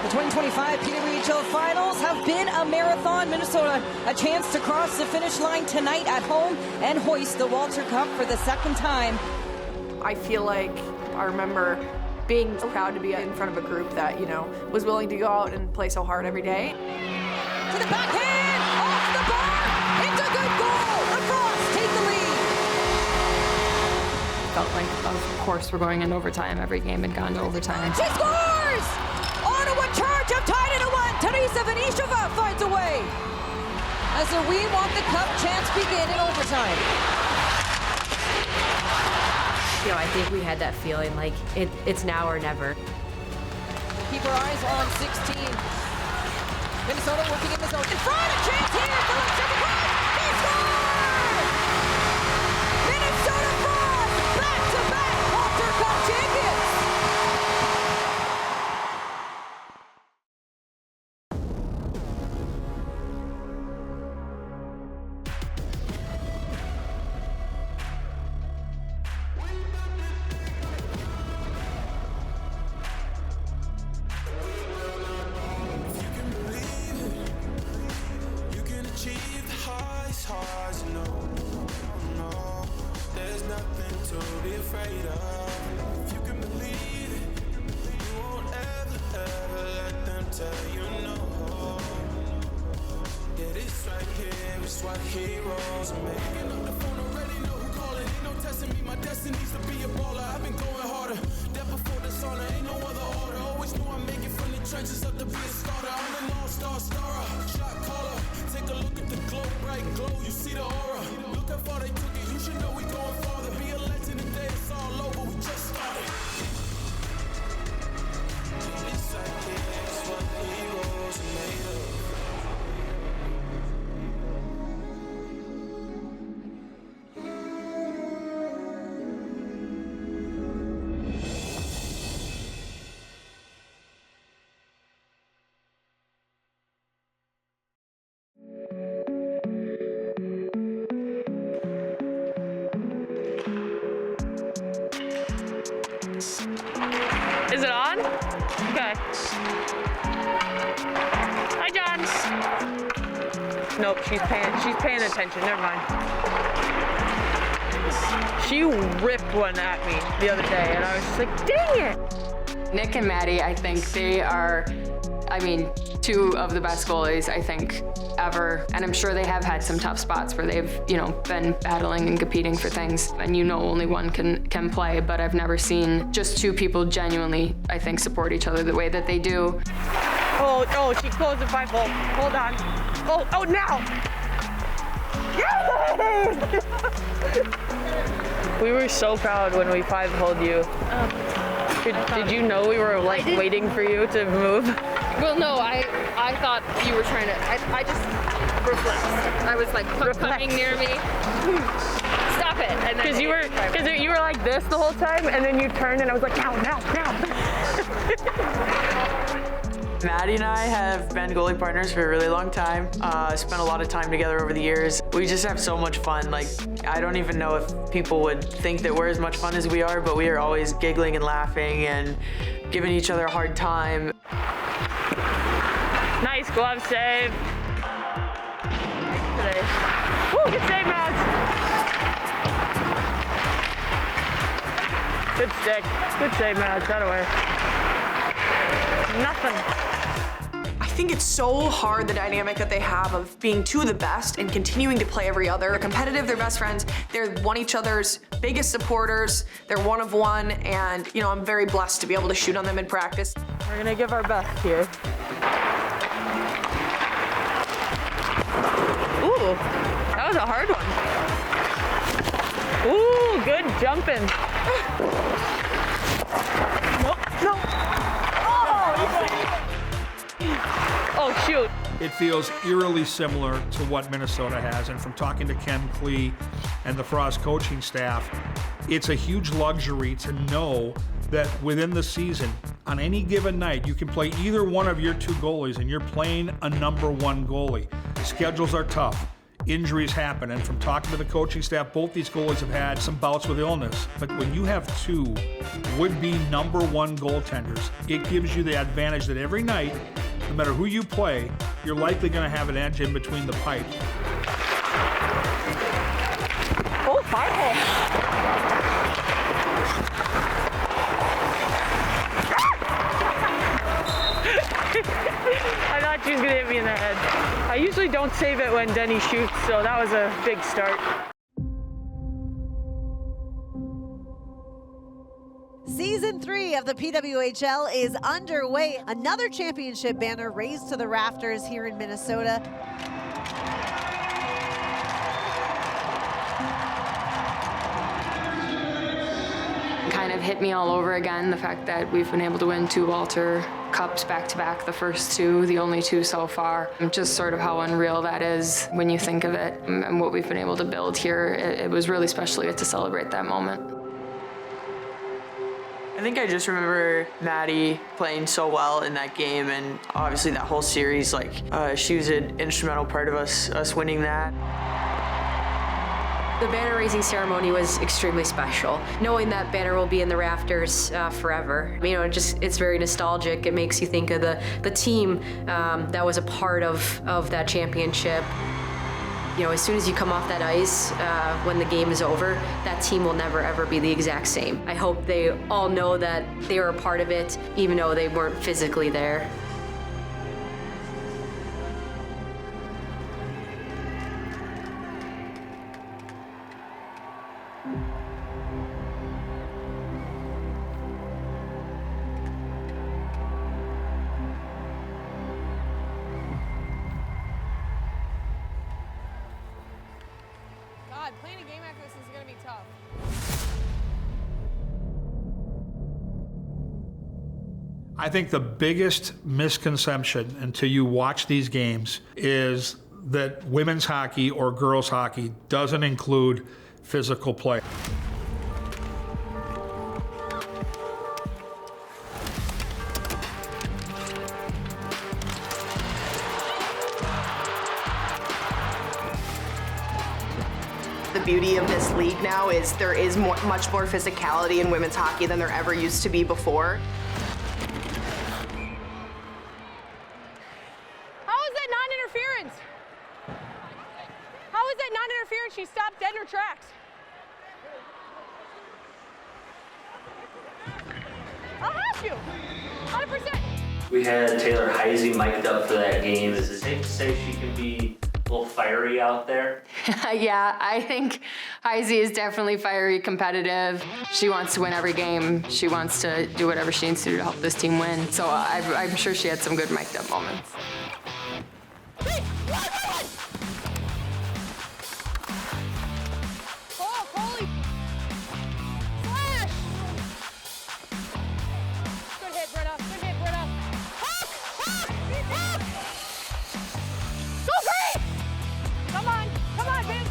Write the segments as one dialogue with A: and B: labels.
A: The 2025 PWHL Finals have been a marathon. Minnesota a chance to cross the finish line tonight at home and hoist the Walter Cup for the second time.
B: I feel like I remember being so proud to be in front of a group that, was willing to go out and play so hard every day.
A: To the backhand, off the bar, it's a good goal. The Frost take the lead.
C: Felt like, of course, we're going into overtime. Every game had gone to overtime.
A: She scores! Ottawa Charge have tied it at 1. Teresa Venishova finds a way. As the We Want the Cup chants begin in overtime.
D: I think we had that feeling like it's now or never.
A: Keep our eyes on 16. Minnesota working in the zone. In front, a chance here. Phillips to the cross. He scores! Minnesota Frost, back-to-back Walter Cup champions.
E: There's nothing to be afraid of. If you can believe it, you won't ever let them tell you no. Yeah, this right here is what heroes are making. On the phone already know who calling. Ain't no testing me, my destiny's to be a baller. I've been going harder. That before the sauna, ain't no other order. Always knew I'd make it from the trenches up to be a starter. I'm an all-star starer, shot caller. Take a look at the glow, bright glow. You see the aura. Look how far they took it. You should know we going farther. Be a legend today, it's all over. We just started. This right here is what heroes are made of.
F: Is it on? Okay. Hi, John. Nope, she's paying attention. Never mind. She ripped one at me the other day, and I was just like, dang it!
C: Nic and Maddie, I think they are, two of the best goalies, I think, ever. And I'm sure they have had some tough spots where they've, been battling and competing for things. And only one can play, but I've never seen just two people genuinely, I think, support each other the way that they do.
F: Oh, she closed the 5-hole. Hold on. Oh, now! Yes! We were so proud when we 5-holed you. Did you know we were waiting for you to move?
C: Well, no, I thought you were trying to, I just reflexed. I was like, coming near me. Stop it.
F: Because you were like this the whole time, and then you turned and I was like, now.
G: Maddie and I have been goalie partners for a really long time. Spent a lot of time together over the years. We just have so much fun. I don't even know if people would think that we're as much fun as we are, but we are always giggling and laughing and giving each other a hard time.
F: Nice glove save. Today. Woo, good save, Mads. Good stick. Good save, Mads. That away. Nothing.
B: I think it's so hard, the dynamic that they have of being two of the best and continuing to play every other. They're competitive, they're best friends, they're one each other's biggest supporters, they're one of one, and I'm very blessed to be able to shoot on them in practice.
F: We're gonna give our best here. Ooh, that was a hard one. Ooh, good jumping. No. Oh, shoot.
H: It feels eerily similar to what Minnesota has, and from talking to Ken Klee and the Frost coaching staff, it's a huge luxury to know that within the season, on any given night, you can play either one of your two goalies, and you're playing a number one goalie. Schedules are tough. injuries happen. And from talking to the coaching staff, both these goalies have had some bouts with illness. But when you have two would-be #1 goaltenders, it gives you the advantage that every night, no matter who you play, you're likely going to have an edge in between the pipes.
F: Oh, 5-hole. I thought she was gonna hit me in the head. I usually don't save it when Denny shoots, so that was a big start.
I: Season 3 of the PWHL is underway. Another championship banner raised to the rafters here in Minnesota.
C: Kind of hit me all over again, the fact that we've been able to win 2 Walter Cups back-to-back, the first 2, the only 2 so far. Just sort of how unreal that is when you think of it and what we've been able to build here. It was really special to get to celebrate that moment.
G: I think I just remember Maddie playing so well in that game, and obviously that whole series, like she was an instrumental part of us winning that.
D: The banner raising ceremony was extremely special. Knowing that banner will be in the rafters forever, you know, it's very nostalgic. It makes you think of the team that was a part of that championship. You know, as soon as you come off that ice, when the game is over, that team will never ever be the exact same. I hope they all know that they were a part of it, even though they weren't physically there.
F: Playing a game like this is going to be tough.
H: I think the biggest misconception until you watch these games is that women's hockey or girls hockey doesn't include physical play.
B: The beauty of this league now is there is much more physicality in women's hockey than there ever used to be before.
F: How is that non-interference? How is that non-interference? She stopped dead in her tracks. I'll ask you. 100%.
J: We had Taylor Heisey mic'd up for that game. Is it safe to say she can be a little fiery out there?
C: Yeah, I think Heisey is definitely fiery, competitive. She wants to win every game. She wants to do whatever she needs to do to help this team win. So I'm sure she had some good mic'd up moments.
F: Oh, Coley. Slash. Good hit, Britta. Good hit, Britta. Go great! Come on, Vince.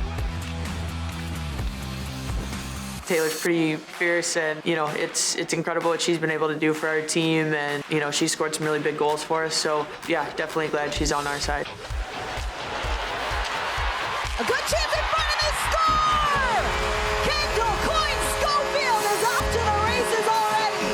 G: Taylor's pretty fierce, and you know it's incredible what she's been able to do for our team, and you know she scored some really big goals for us. So yeah, definitely glad she's on our side.
I: A good chance in front of the score! Kendall Coyne Schofield is off to the races already.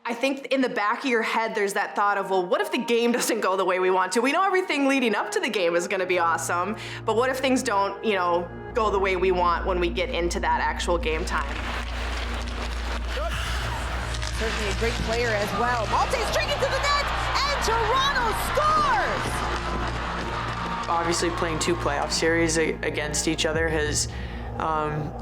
B: I think in the back of your head, there's that thought of, well, what if the game doesn't go the way we want to? We know everything leading up to the game is going to be awesome, but what if things don't, you know, go the way we want when we get into that actual game time?
I: Certainly a great player as well. Malte streaking to the net, and Toronto scores!
G: Obviously playing 2 playoff series against each other has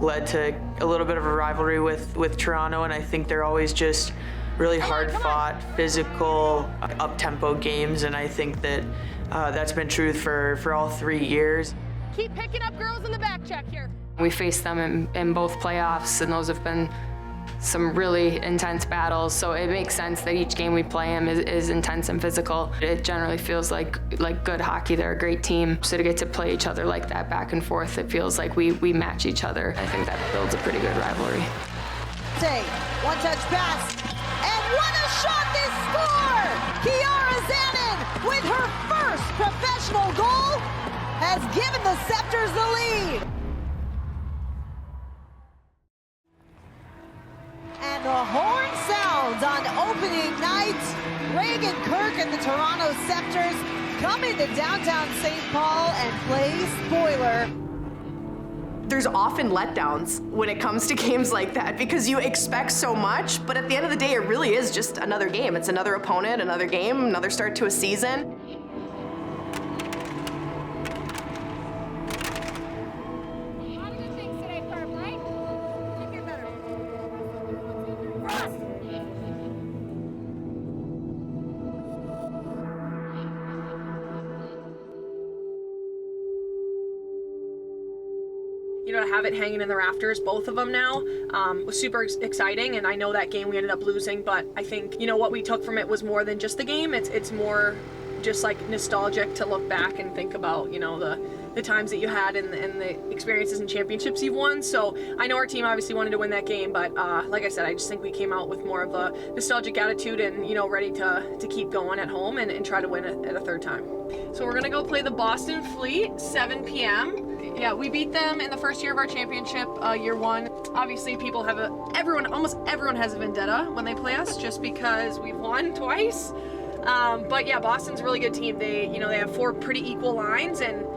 G: led to a little bit of a rivalry with Toronto, and I think they're always just really hard-fought, physical, up-tempo games, and I think that that's been true for all 3 years.
F: Keep picking up girls in the back check here.
C: We faced them in both playoffs, and those have been some really intense battles, so it makes sense that each game we play them is intense and physical. It generally feels like good hockey. They're a great team, so to get to play each other like that back and forth, it feels like we match each other. I think that builds a pretty good rivalry.
I: Conte. One-touch pass. And what a shot, they score! Kiara Zanin, with her first professional goal, has given the Sceptres the lead. And the horn sounds on opening night. Reagan Kirk and the Toronto Sceptres come into downtown St. Paul and play spoiler.
B: There's often letdowns when it comes to games like that because you expect so much, but at the end of the day, it really is just another game. It's another opponent, another game, another start to a season.
K: You know, to have it hanging in the rafters, both of them now, was super exciting. And I know that game we ended up losing, but I think, you know, what we took from it was more than just the game. It's more just like nostalgic to look back and think about, you know, the times that you had and the experiences and championships you've won. So I know our team obviously wanted to win that game, but like I said, I just think we came out with more of a nostalgic attitude and, you know, ready to keep going at home and try to win it at a third time. So we're gonna go play the Boston Fleet, 7 p.m. Yeah, we beat them in the first year of our championship, year one. Obviously, people have almost everyone has a vendetta when they play us, just because we've won twice. But yeah, Boston's a really good team. They have 4 pretty equal lines and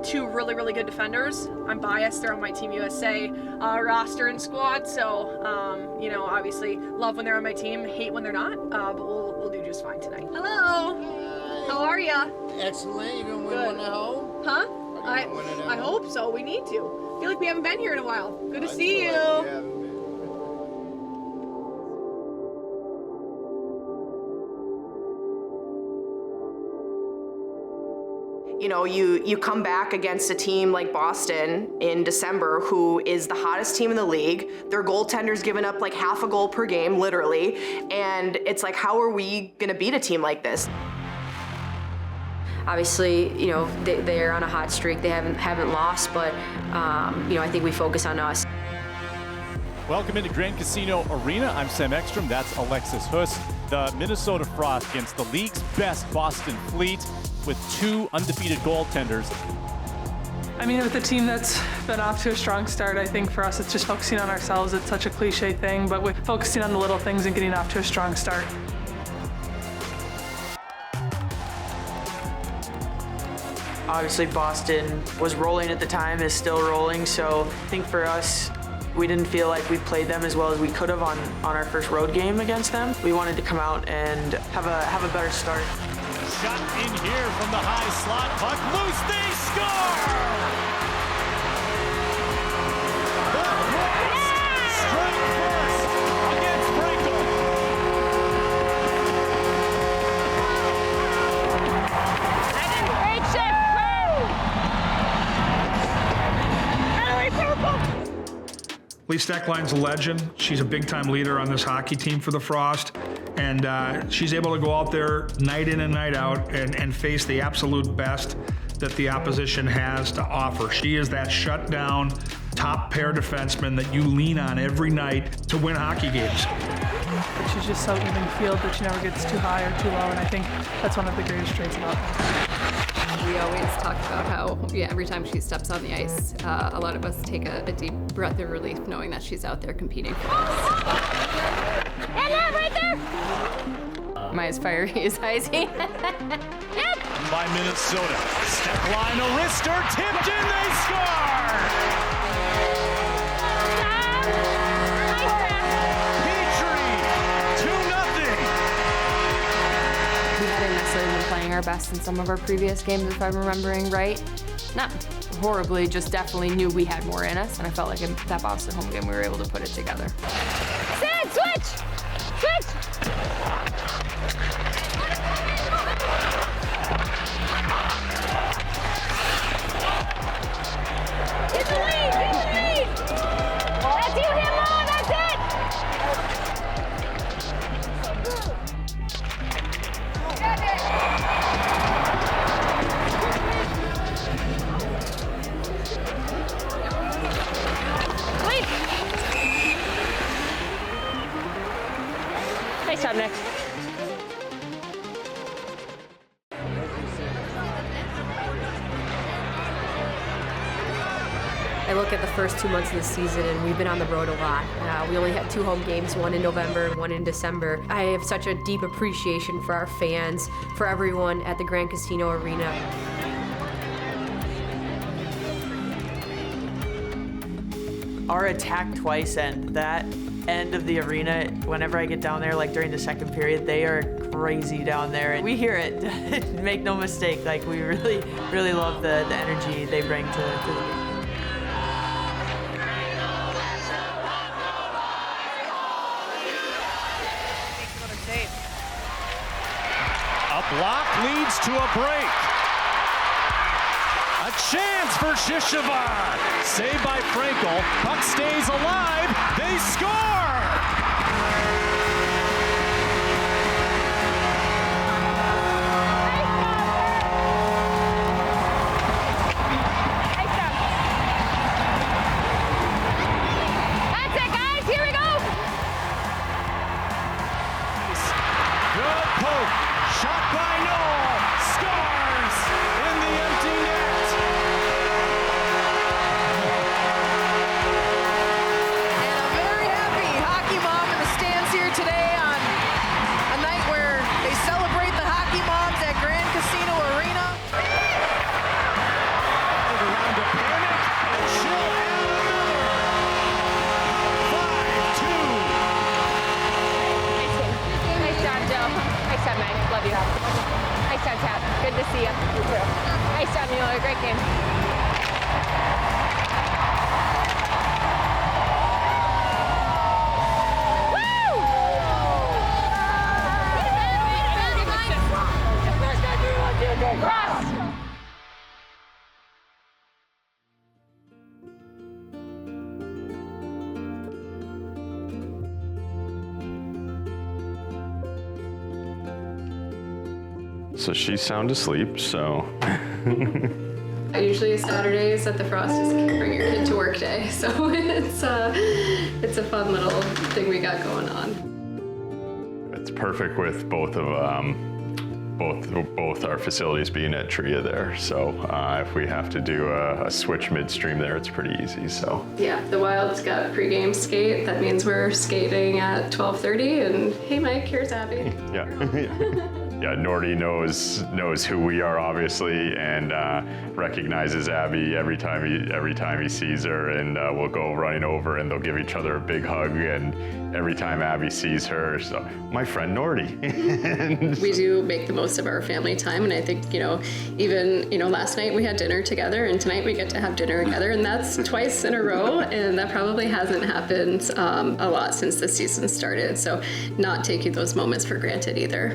K: 2 really, really good defenders. I'm biased; they're on my Team USA roster and squad, so you know, obviously love when they're on my team, hate when they're not. But we'll do just fine tonight. Hello, how are ya?
L: Excellent. You gonna win one at home?
K: Huh? I hope so. We need to. I feel like we haven't been here in a while. Good to see you.
B: You know, you come back against a team like Boston in December, who is the hottest team in the league. Their goaltender's given up like half a goal per game, literally. And it's like, how are we gonna beat a team like this?
D: Obviously, you know, they're on a hot streak. They haven't lost, but you know, I think we focus on us.
M: Welcome into Grand Casino Arena. I'm Sam Ekstrom. That's Alexis Huss. The Minnesota Frost against the league's best Boston Fleet with 2 undefeated goaltenders.
N: I mean, with a team that's been off to a strong start, I think for us it's just focusing on ourselves. It's such a cliche thing, but with focusing on the little things and getting off to a strong start.
G: Obviously, Boston was rolling at the time, is still rolling, so I think for us, we didn't feel like we played them as well as we could have on our first road game against them. We wanted to come out and have a better start.
M: Shot in here from the high slot, puck loose, they score! The Frost strike first against Frankel.
H: Lee Steckline's a legend. She's a big-time leader on this hockey team for the Frost, and she's able to go out there night in and night out and face the absolute best that the opposition has to offer. She is that shutdown, top-pair defenseman that you lean on every night to win hockey games.
N: She's just so even field that she never gets too high or too low, and I think that's one of the greatest traits about her.
O: We always talk about how, every time she steps on the ice, a lot of us take a deep breath of relief knowing that she's out there competing for us.
P: And that right there!
C: Am I as fiery as Heisey?
P: Yep!
M: By Minnesota. Step line, a wrister, tipped in, they score!
C: We hadn't necessarily been playing our best in some of our previous games, if I'm remembering right. Not horribly, just definitely knew we had more in us, and I felt like in that Boston home game we were able to put it together.
P: Sid, switch! Switch! Get the lead! Get the lead! That's you, Himmo! That's it!
F: job, Nick.
D: I look at the first 2 months of the season, and we've been on the road a lot. We only had 2 home games, one in November and one in December. I have such a deep appreciation for our fans, for everyone at the Grand Casino Arena.
G: Our attack twice end, that end of the arena, whenever I get down there, like during the second period, they are crazy down there. And we hear it, make no mistake. Like, we really, really love the energy they bring to the game.
M: A block leads to a break. A chance for Shishavar. Saved by Frankel. Puck stays alive. They score!
P: That's it, guys. Here we go.
M: Good poke. Shot by Noel. Scores in the empty net.
B: And a very happy hockey mom in the stands here today on a night where they celebrate the hockey moms at Grand Casino Arena.
M: Around to panic, and she'll add another. 5-2.
P: Nice job, Joe. Nice job, Meg. Love you. Nice job, Tab. Good to see you. You too. Nice job, Mueller. Great game.
Q: So she's sound asleep, so.
O: Usually Saturdays at the Frost is bring your kid to work day, so it's a fun little thing we got going on.
Q: It's perfect with both our facilities being at Tria there. So if we have to do a switch midstream there, it's pretty easy. So
O: Yeah, the Wild's got pregame skate. That means we're skating at 12:30. And hey, Mike, here's Abby.
Q: yeah. Yeah, Nordy knows who we are, obviously, and recognizes Abby every time he sees her, and we'll go running over, and they'll give each other a big hug, and every time Abby sees her, so my friend Nordy.
O: We do make the most of our family time, and I think even last night we had dinner together, and tonight we get to have dinner together, and that's twice in a row, and that probably hasn't happened a lot since the season started. So not taking those moments for granted either.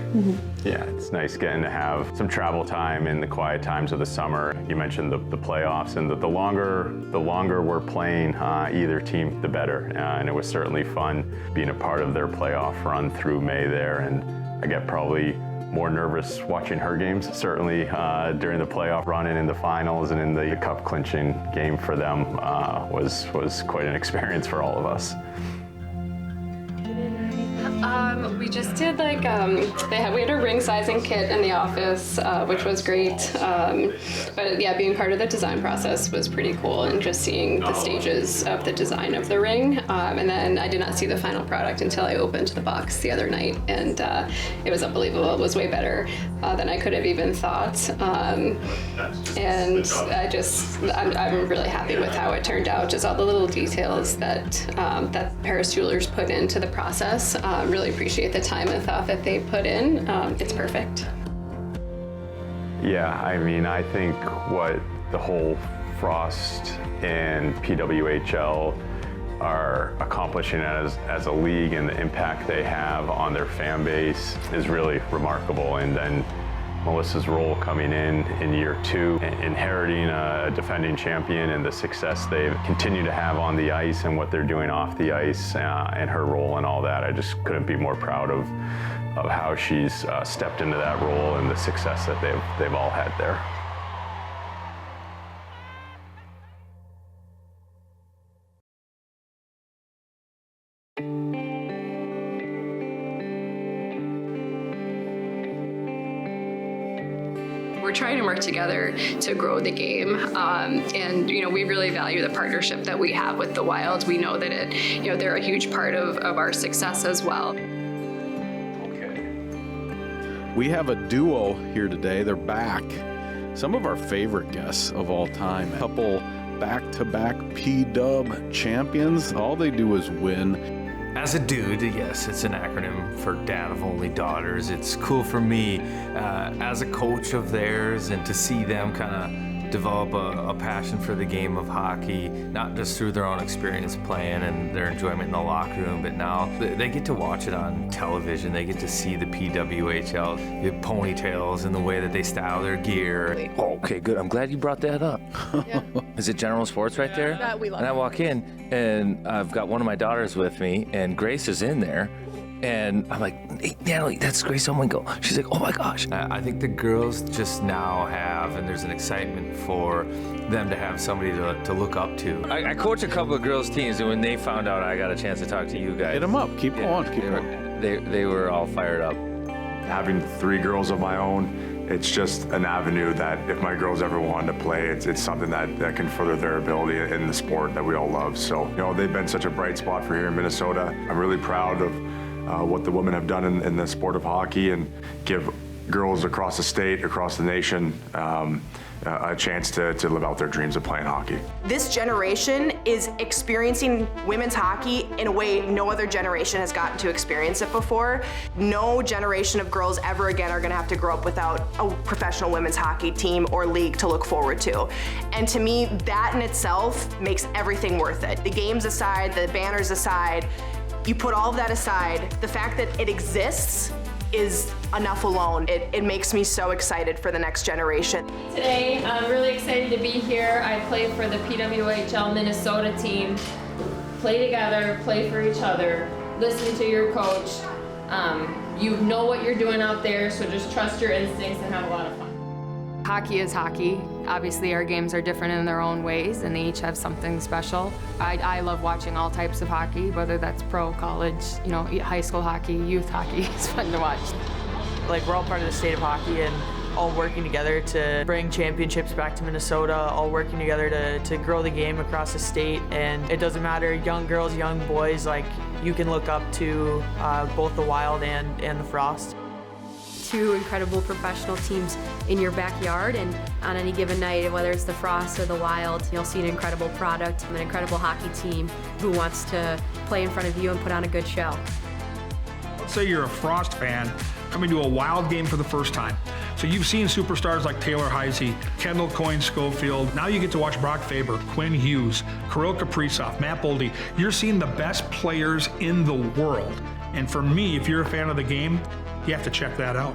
Q: Yeah, it's nice getting to have some travel time in the quiet times of the summer. You mentioned the playoffs, and the longer we're playing either team, the better. And it was certainly fun being a part of their playoff run through May there. And I get probably more nervous watching her games, certainly during the playoff run and in the finals and in the cup clinching game for them was quite an experience for all of us.
O: We just did we had a ring sizing kit in the office, which was great. But yeah, being part of the design process was pretty cool, and just seeing the stages of the design of the ring. And then I did not see the final product until I opened the box the other night, and it was unbelievable. It was way better than I could have even thought. And I'm really happy with how it turned out. Just all the little details that Paris Jewelers put into the process. Really appreciate the time and thought that they put in. It's perfect.
Q: Yeah, I mean, I think what the whole Frost and PWHL are accomplishing as a league and the impact they have on their fan base is really remarkable. And then Melissa's role coming in year 2, inheriting a defending champion, and the success they've continued to have on the ice and what they're doing off the ice, and her role and all that. I just couldn't be more proud of how she's stepped into that role and the success that they've all had there.
O: We're trying to work together to grow the game, and we really value the partnership that we have with the Wild. We know that they're a huge part of our success as well.
R: We have a duo here today. They're back. Some of our favorite guests of all time. A couple back-to-back P-Dub champions. All they do is win.
S: As a dude, yes, it's an acronym for Dad of Only Daughters. It's cool for me as a coach of theirs and to see them kind of develop a passion for the game of hockey, not just through their own experience playing and their enjoyment in the locker room, but now they get to watch it on television. They get to see the PWHL, the ponytails and the way that they style their gear.
T: Oh, okay, good. I'm glad you brought that up.
K: Yeah.
T: Is it General Sports right there?
K: That we love.
T: And I walk in and I've got one of my daughters with me and Grace is in there. And I'm like, hey, Natalie, that's Grace Omengo. She's like, oh my gosh.
S: I think the girls just now have, and there's an excitement for them to have somebody to look up to.
T: I coach a couple of girls' teams, and when they found out I got a chance to talk to you guys.
R: Hit them up. Keep going.
T: They were all fired up.
Q: Having 3 girls of my own, it's just an avenue that if my girls ever wanted to play, it's something that can further their ability in the sport that we all love. So, they've been such a bright spot for here in Minnesota. I'm really proud of what the women have done in the sport of hockey and give girls across the state, across the nation, a chance to live out their dreams of playing hockey.
B: This generation is experiencing women's hockey in a way no other generation has gotten to experience it before. No generation of girls ever again are gonna have to grow up without a professional women's hockey team or league to look forward to. And to me, that in itself makes everything worth it. The games aside, the banners aside, you put all of that aside, the fact that it exists is enough alone. It makes me so excited for the next generation.
U: Today, I'm really excited to be here. I play for the PWHL Minnesota team. Play together, play for each other, listen to your coach. You know what you're doing out there, so just trust your instincts and have a lot of fun.
C: Hockey is hockey. Obviously, our games are different in their own ways, and they each have something special. I love watching all types of hockey, whether that's pro, college, high school hockey, youth hockey. It's fun to watch.
G: Like, we're all part of the state of hockey and all working together to bring championships back to Minnesota, all working together to grow the game across the state. And it doesn't matter, young girls, young boys, like, you can look up to both the Wild and the Frost.
D: 2 incredible professional teams in your backyard, and on any given night, whether it's the Frost or the Wild, you'll see an incredible product, an incredible hockey team who wants to play in front of you and put on a good show.
H: Let's say you're a Frost fan coming to a Wild game for the first time. So you've seen superstars like Taylor Heisey, Kendall Coyne-Schofield. Now you get to watch Brock Faber, Quinn Hughes, Kirill Kaprizov, Matt Boldy. You're seeing the best players in the world. And for me, if you're a fan of the game, you have to check that out.